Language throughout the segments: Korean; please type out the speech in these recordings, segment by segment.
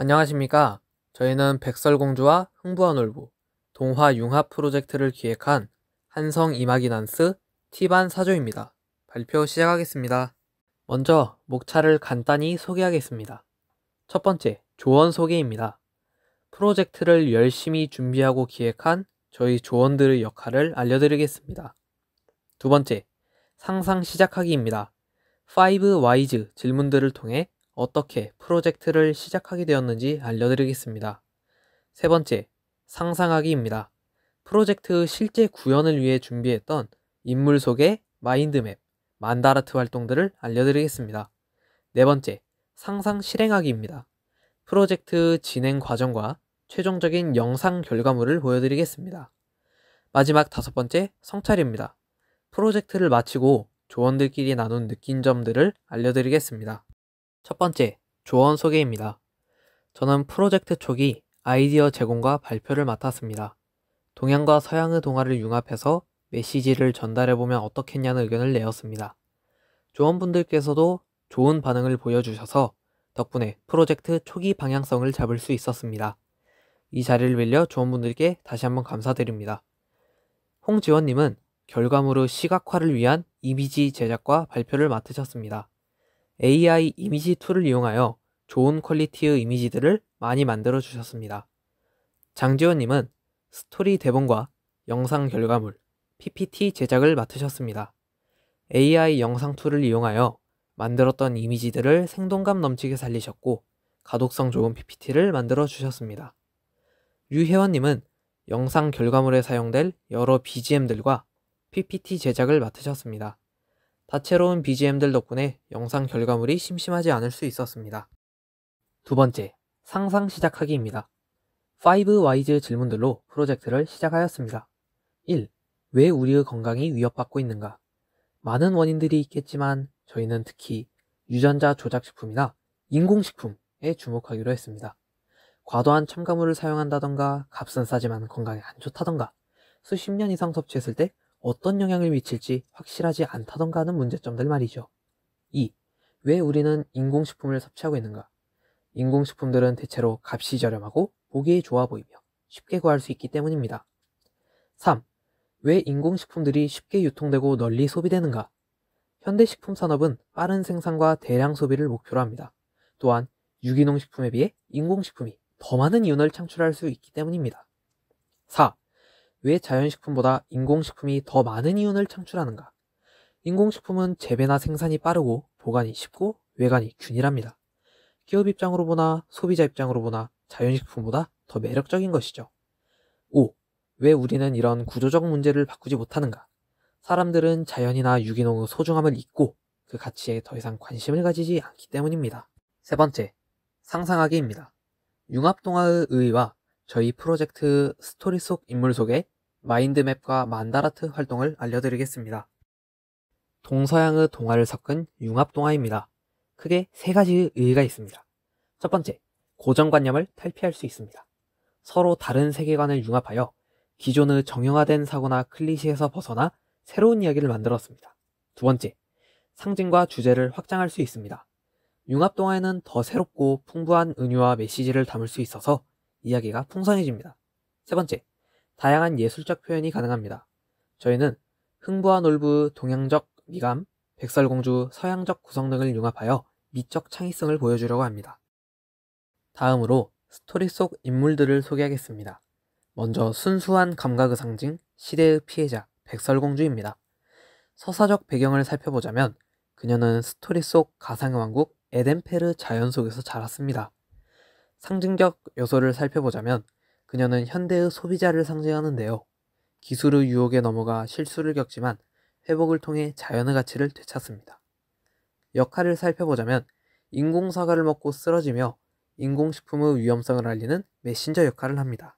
안녕하십니까. 저희는 백설공주와 흥부와 놀부, 동화 융합 프로젝트를 기획한 한성 이마기난스 T반 사조입니다. 발표 시작하겠습니다. 먼저 목차를 간단히 소개하겠습니다. 첫 번째, 조원 소개입니다. 프로젝트를 열심히 준비하고 기획한 저희 조원들의 역할을 알려드리겠습니다. 두 번째, 상상 시작하기입니다. 5Wise 질문들을 통해 어떻게 프로젝트를 시작하게 되었는지 알려드리겠습니다. 세 번째, 상상하기입니다. 프로젝트 실제 구현을 위해 준비했던 인물 소개, 마인드맵, 만다라트 활동들을 알려드리겠습니다. 네 번째, 상상 실행하기입니다. 프로젝트 진행 과정과 최종적인 영상 결과물을 보여드리겠습니다. 마지막 다섯 번째, 성찰입니다. 프로젝트를 마치고 조원들끼리 나눈 느낀 점들을 알려드리겠습니다. 첫 번째, 조원 소개입니다. 저는 프로젝트 초기 아이디어 제공과 발표를 맡았습니다. 동양과 서양의 동화를 융합해서 메시지를 전달해보면 어떻겠냐는 의견을 내었습니다. 조원분들께서도 좋은 반응을 보여주셔서 덕분에 프로젝트 초기 방향성을 잡을 수 있었습니다. 이 자리를 빌려 조원분들께 다시 한번 감사드립니다. 홍지원님은 결과물의 시각화를 위한 이미지 제작과 발표를 맡으셨습니다. AI 이미지 툴을 이용하여 좋은 퀄리티의 이미지들을 많이 만들어 주셨습니다. 장지원님은 스토리 대본과 영상 결과물, PPT 제작을 맡으셨습니다. AI 영상 툴을 이용하여 만들었던 이미지들을 생동감 넘치게 살리셨고 가독성 좋은 PPT를 만들어 주셨습니다. 류혜원님은 영상 결과물에 사용될 여러 BGM들과 PPT 제작을 맡으셨습니다. 다채로운 BGM들 덕분에 영상 결과물이 심심하지 않을 수 있었습니다. 두 번째, 상상 시작하기입니다. 5Wise 질문들로 프로젝트를 시작하였습니다. 1. 왜 우리의 건강이 위협받고 있는가? 많은 원인들이 있겠지만 저희는 특히 유전자 조작식품이나 인공식품에 주목하기로 했습니다. 과도한 첨가물을 사용한다던가 값은 싸지만 건강에 안 좋다던가 수십 년 이상 섭취했을 때 어떤 영향을 미칠지 확실하지 않다던가 하는 문제점들 말이죠. 2. 왜 우리는 인공식품을 섭취하고 있는가? 인공식품들은 대체로 값이 저렴하고 보기에 좋아 보이며 쉽게 구할 수 있기 때문입니다. 3. 왜 인공식품들이 쉽게 유통되고 널리 소비되는가? 현대식품 산업은 빠른 생산과 대량 소비를 목표로 합니다. 또한 유기농 식품에 비해 인공식품이 더 많은 이윤을 창출할 수 있기 때문입니다. 4. 왜 자연식품보다 인공식품이 더 많은 이윤을 창출하는가? 인공식품은 재배나 생산이 빠르고 보관이 쉽고 외관이 균일합니다. 기업 입장으로 보나 소비자 입장으로 보나 자연식품보다 더 매력적인 것이죠. 5. 왜 우리는 이런 구조적 문제를 바꾸지 못하는가? 사람들은 자연이나 유기농의 소중함을 잊고 그 가치에 더 이상 관심을 가지지 않기 때문입니다. 세 번째, 상상하기입니다. 융합동화의 의의와 저희 프로젝트 스토리 속 인물 속의 마인드맵과 만다라트 활동을 알려드리겠습니다. 동서양의 동화를 섞은 융합동화입니다. 크게 세 가지의 의의가 있습니다. 첫 번째, 고정관념을 탈피할 수 있습니다. 서로 다른 세계관을 융합하여 기존의 정형화된 사고나 클리셰에서 벗어나 새로운 이야기를 만들었습니다. 두 번째, 상징과 주제를 확장할 수 있습니다. 융합동화에는 더 새롭고 풍부한 은유와 메시지를 담을 수 있어서 이야기가 풍성해집니다. 세 번째, 다양한 예술적 표현이 가능합니다. 저희는 흥부와 놀부, 동양적 미감, 백설공주, 서양적 구성 등을 융합하여 미적 창의성을 보여주려고 합니다. 다음으로 스토리 속 인물들을 소개하겠습니다. 먼저 순수한 감각의 상징, 시대의 피해자, 백설공주입니다. 서사적 배경을 살펴보자면 그녀는 스토리 속 가상의 왕국 에덴페르 자연 속에서 자랐습니다. 상징적 요소를 살펴보자면 그녀는 현대의 소비자를 상징하는데요. 기술의 유혹에 넘어가 실수를 겪지만 회복을 통해 자연의 가치를 되찾습니다. 역할을 살펴보자면 인공사과를 먹고 쓰러지며 인공식품의 위험성을 알리는 메신저 역할을 합니다.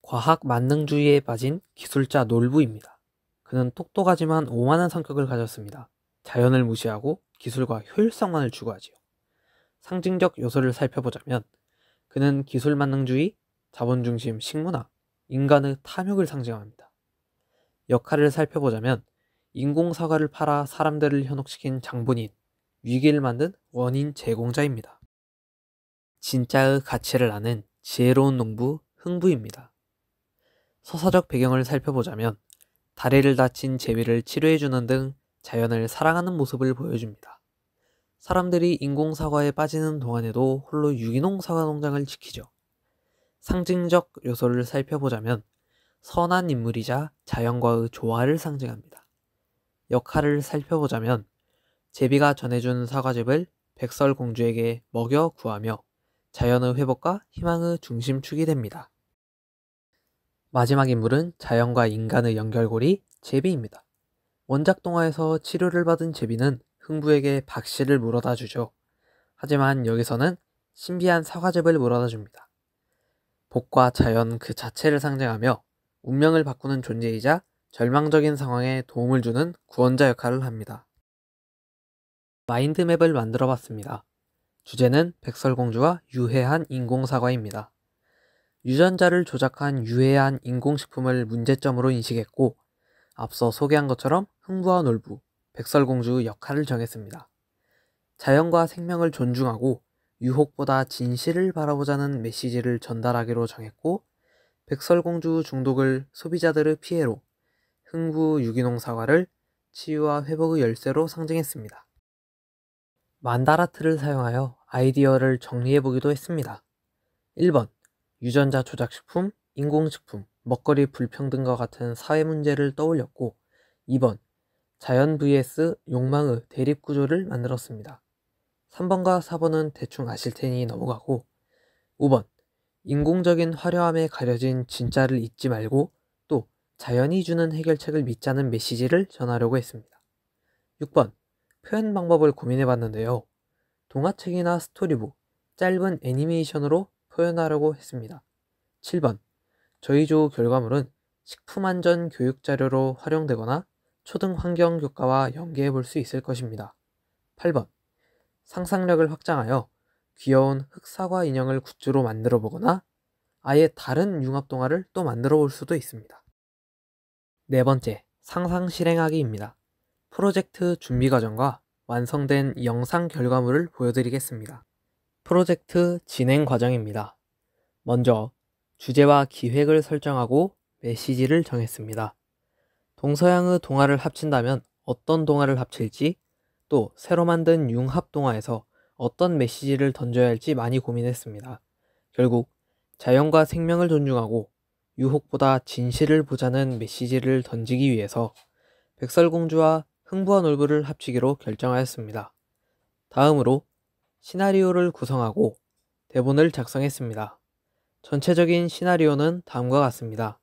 과학 만능주의에 빠진 기술자 놀부입니다. 그는 똑똑하지만 오만한 성격을 가졌습니다. 자연을 무시하고 기술과 효율성만을 추구하지요. 상징적 요소를 살펴보자면 그는 기술 만능주의, 자본중심 식문화, 인간의 탐욕을 상징합니다. 역할을 살펴보자면 인공사과를 팔아 사람들을 현혹시킨 장본인, 위기를 만든 원인 제공자입니다. 진짜의 가치를 아는 지혜로운 농부 흥부입니다. 서사적 배경을 살펴보자면 다리를 다친 제비를 치료해주는 등 자연을 사랑하는 모습을 보여줍니다. 사람들이 인공사과에 빠지는 동안에도 홀로 유기농 사과 농장을 지키죠. 상징적 요소를 살펴보자면 선한 인물이자 자연과의 조화를 상징합니다. 역할을 살펴보자면 제비가 전해준 사과즙을 백설공주에게 먹여 구하며 자연의 회복과 희망의 중심축이 됩니다. 마지막 인물은 자연과 인간의 연결고리 제비입니다. 원작 동화에서 치료를 받은 제비는 흥부에게 박씨를 물어다 주죠. 하지만 여기서는 신비한 사과즙을 물어다 줍니다. 복과 자연 그 자체를 상징하며 운명을 바꾸는 존재이자 절망적인 상황에 도움을 주는 구원자 역할을 합니다. 마인드맵을 만들어 봤습니다. 주제는 백설공주와 유해한 인공사과입니다. 유전자를 조작한 유해한 인공식품을 문제점으로 인식했고 앞서 소개한 것처럼 흥부와 놀부, 백설공주의 역할을 정했습니다. 자연과 생명을 존중하고 유혹보다 진실을 바라보자는 메시지를 전달하기로 정했고 백설공주 중독을 소비자들의 피해로, 흥부 유기농 사과를 치유와 회복의 열쇠로 상징했습니다. 만다라트를 사용하여 아이디어를 정리해보기도 했습니다. 1번 유전자 조작식품, 인공식품, 먹거리 불평등과 같은 사회 문제를 떠올렸고 2번 자연 vs 욕망의 대립구조를 만들었습니다. 3번과 4번은 대충 아실 테니 넘어가고 5번 인공적인 화려함에 가려진 진짜를 잊지 말고 또 자연이 주는 해결책을 믿자는 메시지를 전하려고 했습니다. 6번 표현 방법을 고민해봤는데요. 동화책이나 스토리북, 짧은 애니메이션으로 표현하려고 했습니다. 7번 저희 조 결과물은 식품안전 교육 자료로 활용되거나 초등 환경 교과와 연계해 볼 수 있을 것입니다. 8번 상상력을 확장하여 귀여운 흑사과 인형을 굿즈로 만들어 보거나 아예 다른 융합동화를 또 만들어 볼 수도 있습니다. 네 번째, 상상 실행하기입니다. 프로젝트 준비 과정과 완성된 영상 결과물을 보여드리겠습니다. 프로젝트 진행 과정입니다. 먼저 주제와 기획을 설정하고 메시지를 정했습니다. 동서양의 동화를 합친다면 어떤 동화를 합칠지, 또 새로 만든 융합 동화에서 어떤 메시지를 던져야 할지 많이 고민했습니다. 결국 자연과 생명을 존중하고 유혹보다 진실을 보자는 메시지를 던지기 위해서 백설공주와 흥부와 놀부를 합치기로 결정하였습니다. 다음으로 시나리오를 구성하고 대본을 작성했습니다. 전체적인 시나리오는 다음과 같습니다.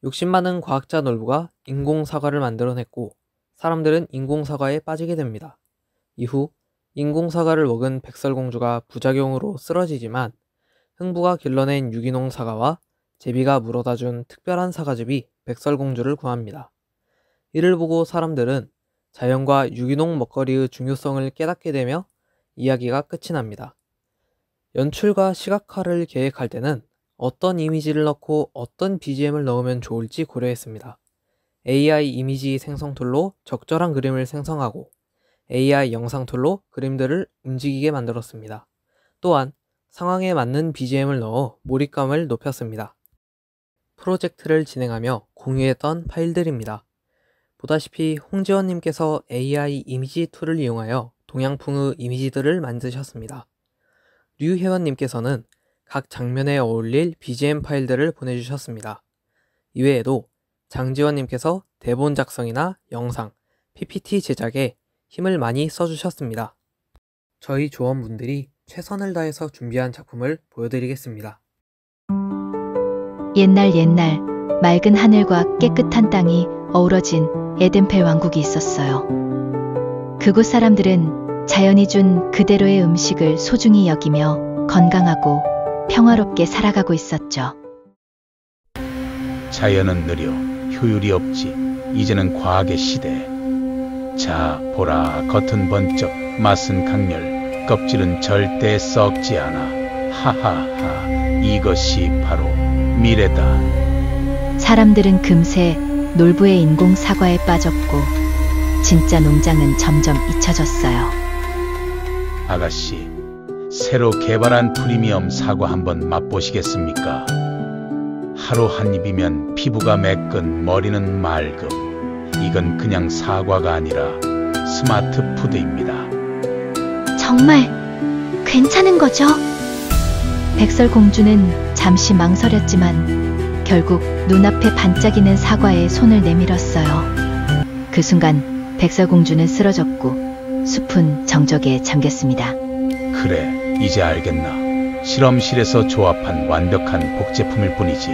욕심 많은 과학자 놀부가 인공사과를 만들어냈고 사람들은 인공사과에 빠지게 됩니다. 이후 인공사과를 먹은 백설공주가 부작용으로 쓰러지지만 흥부가 길러낸 유기농 사과와 제비가 물어다준 특별한 사과즙이 백설공주를 구합니다. 이를 보고 사람들은 자연과 유기농 먹거리의 중요성을 깨닫게 되며 이야기가 끝이 납니다. 연출과 시각화를 계획할 때는 어떤 이미지를 넣고 어떤 BGM을 넣으면 좋을지 고려했습니다. AI 이미지 생성 툴로 적절한 그림을 생성하고 AI 영상 툴로 그림들을 움직이게 만들었습니다. 또한 상황에 맞는 BGM을 넣어 몰입감을 높였습니다. 프로젝트를 진행하며 공유했던 파일들입니다. 보다시피 홍지원님께서 AI 이미지 툴을 이용하여 동양풍의 이미지들을 만드셨습니다. 류혜원님께서는 각 장면에 어울릴 BGM 파일들을 보내주셨습니다. 이외에도 장지원님께서 대본 작성이나 영상, PPT 제작에 힘을 많이 써주셨습니다. 저희 조원분들이 최선을 다해서 준비한 작품을 보여드리겠습니다. 옛날 맑은 하늘과 깨끗한 땅이 어우러진 에덴펠 왕국이 있었어요. 그곳 사람들은 자연이 준 그대로의 음식을 소중히 여기며 건강하고 평화롭게 살아가고 있었죠. 자연은 느려 효율이 없지. 이제는 과학의 시대. 자 보라, 겉은 번쩍, 맛은 강렬, 껍질은 절대 썩지 않아. 하하하, 이것이 바로 미래다. 사람들은 금세 놀부의 인공 사과에 빠졌고 진짜 농장은 점점 잊혀졌어요. 아가씨, 새로 개발한 프리미엄 사과 한번 맛보시겠습니까? 하루 한 입이면 피부가 매끈, 머리는 맑음. 이건 그냥 사과가 아니라 스마트 푸드입니다. 정말 괜찮은 거죠? 백설공주는 잠시 망설였지만 결국 눈앞에 반짝이는 사과에 손을 내밀었어요. 그 순간 백설공주는 쓰러졌고 숲은 정적에 잠겼습니다. 그래, 이제 알겠나. 실험실에서 조합한 완벽한 복제품일 뿐이지.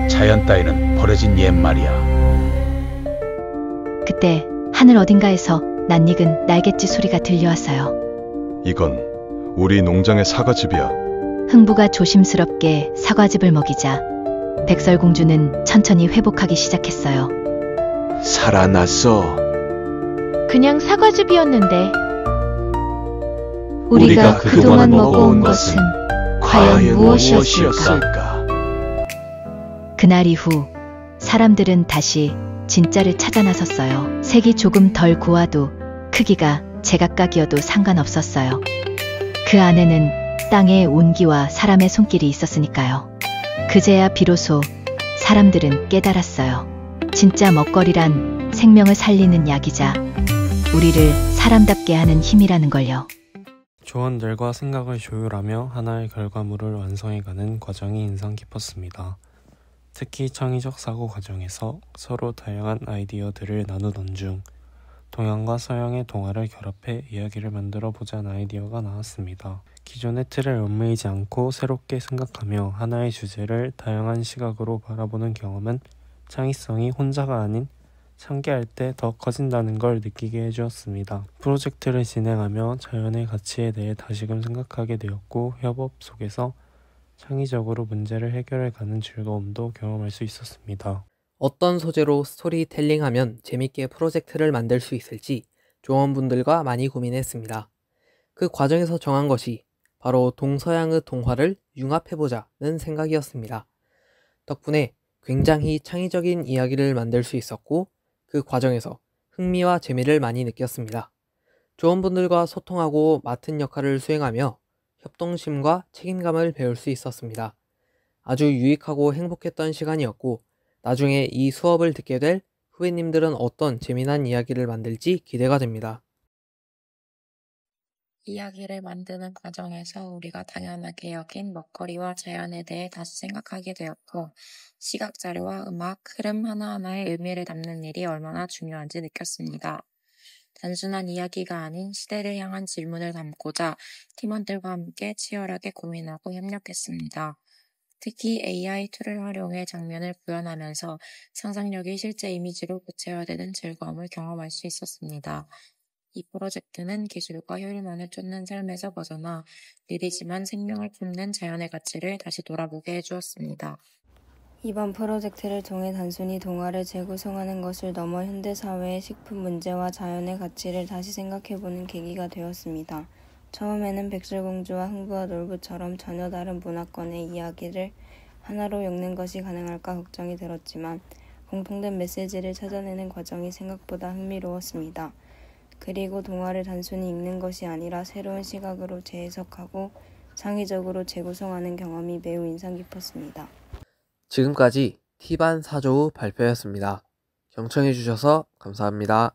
자연 따위는 버려진 옛말이야. 그때 하늘 어딘가에서 낯익은 날갯짓 소리가 들려왔어요. 이건 우리 농장의 사과즙이야. 흥부가 조심스럽게 사과즙을 먹이자 백설공주는 천천히 회복하기 시작했어요. 살아났어. 그냥 사과즙이었는데 우리가 그동안 먹어온 것은 과연 무엇이었을까? 그날 이후 사람들은 다시 진짜를 찾아 나섰어요. 색이 조금 덜 고와도 크기가 제각각이어도 상관없었어요. 그 안에는 땅의 온기와 사람의 손길이 있었으니까요. 그제야 비로소 사람들은 깨달았어요. 진짜 먹거리란 생명을 살리는 약이자 우리를 사람답게 하는 힘이라는 걸요. 조언들과 생각을 조율하며 하나의 결과물을 완성해가는 과정이 인상 깊었습니다. 특히 창의적 사고 과정에서 서로 다양한 아이디어들을 나누던 중 동양과 서양의 동화를 결합해 이야기를 만들어 보자는 아이디어가 나왔습니다. 기존의 틀을 얽매이지 않고 새롭게 생각하며 하나의 주제를 다양한 시각으로 바라보는 경험은 창의성이 혼자가 아닌 상계할 때 더 커진다는 걸 느끼게 해주었습니다. 프로젝트를 진행하며 자연의 가치에 대해 다시금 생각하게 되었고 협업 속에서 창의적으로 문제를 해결해가는 즐거움도 경험할 수 있었습니다. 어떤 소재로 스토리텔링하면 재밌게 프로젝트를 만들 수 있을지 조원분들과 많이 고민했습니다. 그 과정에서 정한 것이 바로 동서양의 동화를 융합해보자는 생각이었습니다. 덕분에 굉장히 창의적인 이야기를 만들 수 있었고 그 과정에서 흥미와 재미를 많이 느꼈습니다. 조원분들과 소통하고 맡은 역할을 수행하며 협동심과 책임감을 배울 수 있었습니다. 아주 유익하고 행복했던 시간이었고 나중에 이 수업을 듣게 될 후배님들은 어떤 재미난 이야기를 만들지 기대가 됩니다. 이야기를 만드는 과정에서 우리가 당연하게 여긴 먹거리와 자연에 대해 다시 생각하게 되었고 시각 자료와 음악, 흐름 하나하나의 의미를 담는 일이 얼마나 중요한지 느꼈습니다. 단순한 이야기가 아닌 시대를 향한 질문을 담고자 팀원들과 함께 치열하게 고민하고 협력했습니다. 특히 AI 툴을 활용해 장면을 구현하면서 상상력이 실제 이미지로 구체화되는 즐거움을 경험할 수 있었습니다. 이 프로젝트는 기술과 효율만을 쫓는 삶에서 벗어나 느리지만 생명을 품는 자연의 가치를 다시 돌아보게 해주었습니다. 이번 프로젝트를 통해 단순히 동화를 재구성하는 것을 넘어 현대사회의 식품 문제와 자연의 가치를 다시 생각해보는 계기가 되었습니다. 처음에는 백설공주와 흥부와 놀부처럼 전혀 다른 문화권의 이야기를 하나로 엮는 것이 가능할까 걱정이 들었지만 공통된 메시지를 찾아내는 과정이 생각보다 흥미로웠습니다. 그리고 동화를 단순히 읽는 것이 아니라 새로운 시각으로 재해석하고 창의적으로 재구성하는 경험이 매우 인상 깊었습니다. 지금까지 T반 4조우 발표였습니다. 경청해주셔서 감사합니다.